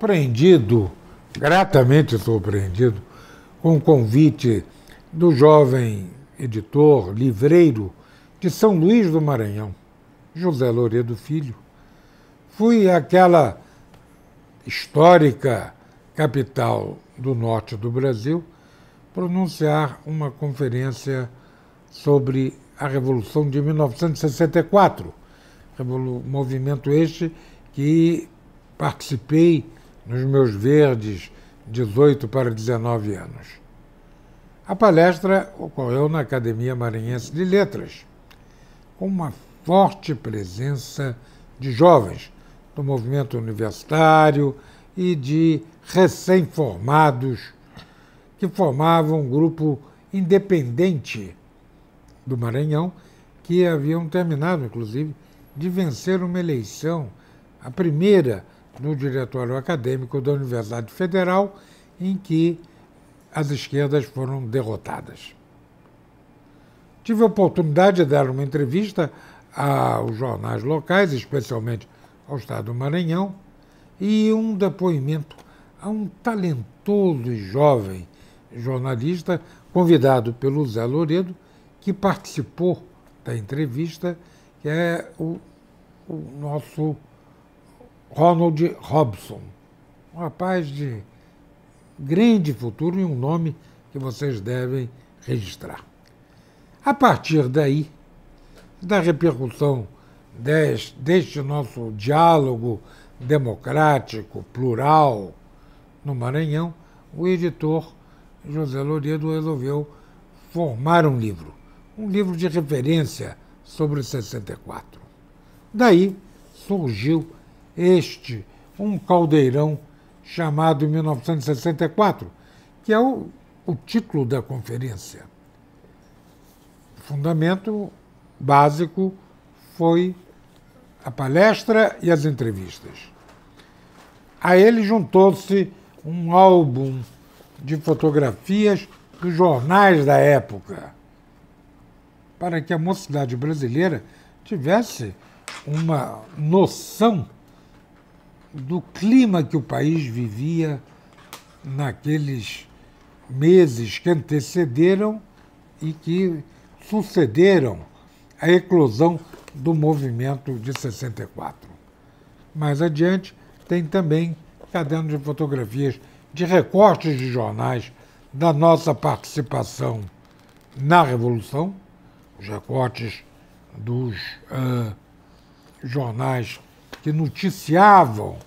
surpreendido, gratamente surpreendido, com o convite do jovem editor, livreiro de São Luís do Maranhão, José Loredo Filho. Fui àquela histórica capital do norte do Brasil pronunciar uma conferência sobre a Revolução de 1964, movimento este que participei nos meus verdes 18 para 19 anos. A palestra ocorreu na Academia Maranhense de Letras, com uma forte presença de jovens do movimento universitário e de recém-formados que formavam um grupo independente do Maranhão, que haviam terminado, inclusive, de vencer uma eleição, a primeira no diretório acadêmico da Universidade Federal, em que as esquerdas foram derrotadas. Tive a oportunidade de dar uma entrevista aos jornais locais, especialmente ao Estado do Maranhão, e um depoimento a um talentoso e jovem jornalista convidado pelo Zé Loredo, que participou da entrevista, que é o nosso Ronald Robson, um rapaz de grande futuro e um nome que vocês devem registrar. A partir daí, da repercussão deste nosso diálogo democrático, plural, no Maranhão, o editor José Loredo resolveu formar um livro de referência sobre 64. Daí surgiu um caldeirão chamado 1964, que é o título da conferência. O fundamento básico foi a palestra e as entrevistas. A ele juntou-se um álbum de fotografias dos jornais da época, para que a mocidade brasileira tivesse uma noção do clima que o país vivia naqueles meses que antecederam e que sucederam à eclosão do movimento de 64. Mais adiante, tem também cadernos de fotografias de recortes de jornais da nossa participação na Revolução, os recortes dos jornais que noticiavam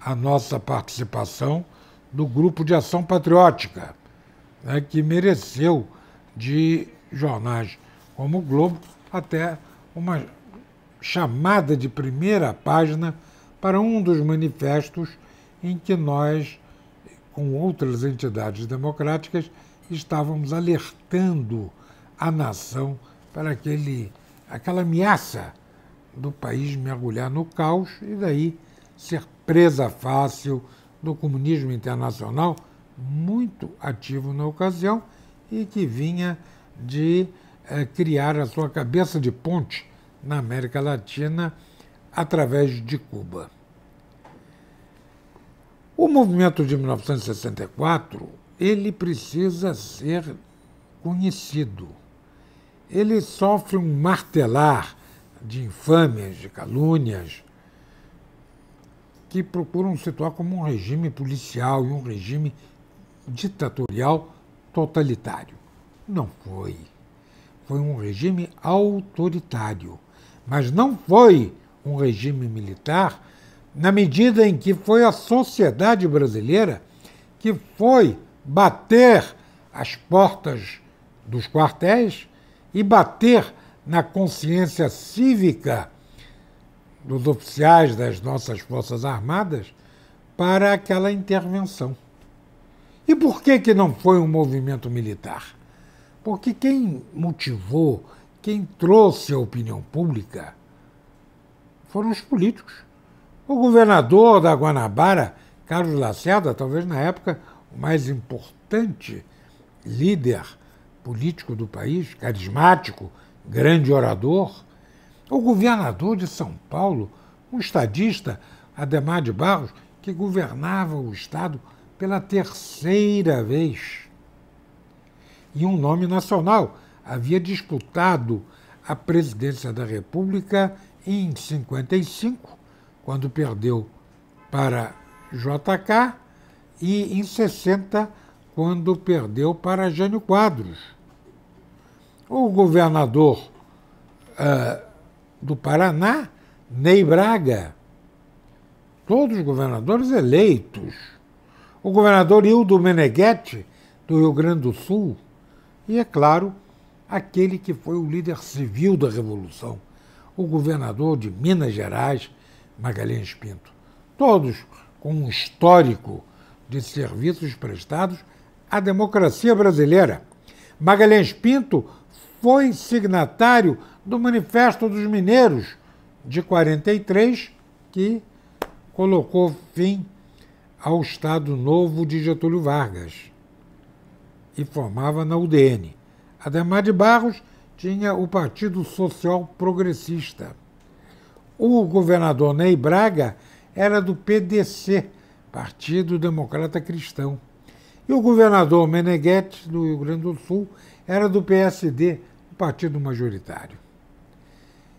a nossa participação do Grupo de Ação Patriótica, né, que mereceu de jornais como o Globo até uma chamada de primeira página para um dos manifestos em que nós, com outras entidades democráticas, estávamos alertando a nação para aquela ameaça do país mergulhar no caos e daí ser presa fácil do comunismo internacional, muito ativo na ocasião e que vinha de criar a sua cabeça de ponte na América Latina através de Cuba. O movimento de 1964, ele precisa ser conhecido. Ele sofre um martelar de infâmias, de calúnias, que procuram situar como um regime policial e um regime ditatorial totalitário. Não foi. Foi um regime autoritário, mas não foi um regime militar na medida em que foi a sociedade brasileira que foi bater as portas dos quartéis e bater na consciência cívica dos oficiais das nossas Forças Armadas para aquela intervenção. E por que não foi um movimento militar? Porque quem motivou, quem trouxe a opinião pública foram os políticos. O governador da Guanabara, Carlos Lacerda, talvez na época o mais importante líder político do país, carismático, grande orador. O governador de São Paulo, um estadista, Adhemar de Barros, que governava o Estado pela terceira vez. E um nome nacional havia disputado a presidência da República em 55, quando perdeu para JK, e em 60, quando perdeu para Jânio Quadros. O governador do Paraná, Ney Braga, todos os governadores eleitos. O governador Hildo Meneghetti, do Rio Grande do Sul, e, é claro, aquele que foi o líder civil da Revolução, o governador de Minas Gerais, Magalhães Pinto. Todos com um histórico de serviços prestados à democracia brasileira. Magalhães Pinto foi signatário do Manifesto dos Mineiros, de 43, que colocou fim ao Estado Novo de Getúlio Vargas e formava na UDN. Ademar de Barros tinha o Partido Social Progressista. O governador Ney Braga era do PDC, Partido Democrata Cristão. E o governador Meneghetti, do Rio Grande do Sul, era do PSD, o partido majoritário.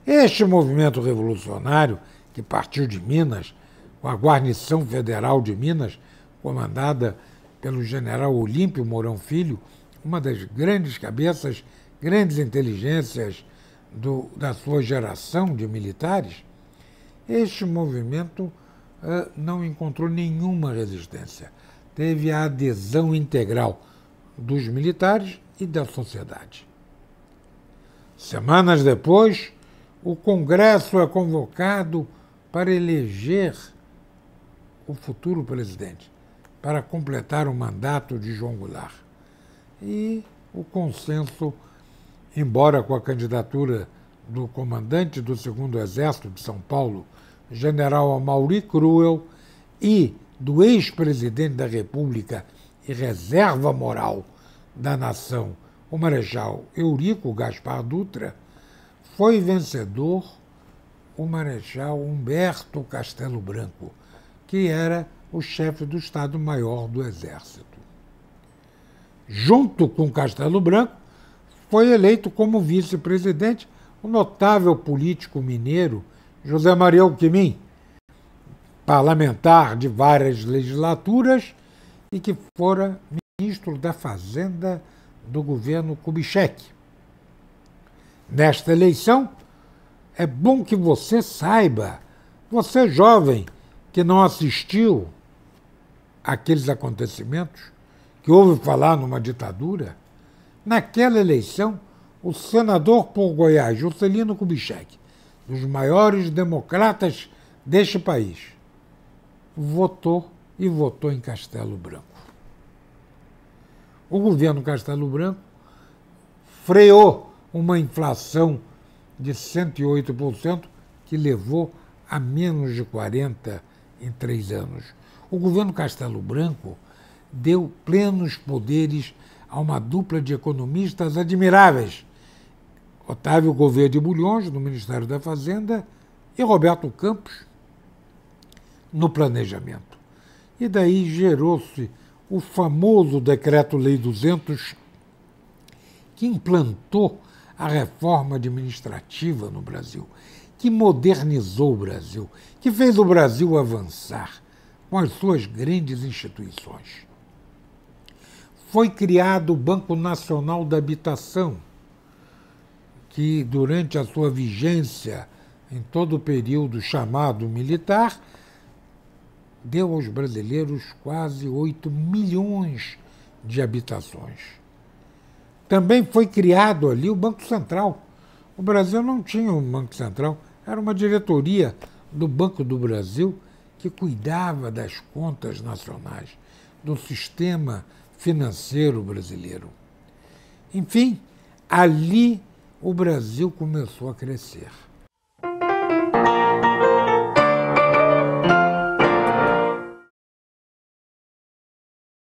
Este movimento revolucionário, que partiu de Minas, com a guarnição federal de Minas, comandada pelo general Olímpio Mourão Filho, uma das grandes cabeças, grandes inteligências da sua geração de militares, este movimento não encontrou nenhuma resistência. Teve a adesão integral dos militares e da sociedade. Semanas depois, o Congresso é convocado para eleger o futuro presidente, para completar o mandato de João Goulart. E o consenso, embora com a candidatura do comandante do 2º Exército de São Paulo, general Amaury Cruel, e do ex-presidente da República e reserva moral da nação, o marechal Eurico Gaspar Dutra, foi vencedor o marechal Humberto Castelo Branco, que era o chefe do Estado-Maior do Exército. Junto com Castelo Branco, foi eleito como vice-presidente o notável político mineiro José Maria Alckmin, parlamentar de várias legislaturas e que fora ministro da Fazenda do governo Kubitschek. Nesta eleição, é bom que você saiba, você jovem que não assistiu àqueles acontecimentos, que ouve falar numa ditadura, naquela eleição, o senador por Goiás, Juscelino Kubitschek, dos maiores democratas deste país, votou em Castelo Branco. O governo Castelo Branco freou uma inflação de 108%, que levou a menos de 40% em 3 anos. O governo Castelo Branco deu plenos poderes a uma dupla de economistas admiráveis, Otávio Gouveia de Bulhões, no Ministério da Fazenda, e Roberto Campos, no planejamento. E daí gerou-se o famoso Decreto-Lei 200, que implantou a reforma administrativa no Brasil, que modernizou o Brasil, que fez o Brasil avançar com as suas grandes instituições. Foi criado o Banco Nacional da Habitação, que, durante a sua vigência em todo o período chamado militar, deu aos brasileiros quase 8 milhões de habitações. Também foi criado ali o Banco Central. O Brasil não tinha um Banco Central, era uma diretoria do Banco do Brasil que cuidava das contas nacionais, do sistema financeiro brasileiro. Enfim, ali o Brasil começou a crescer.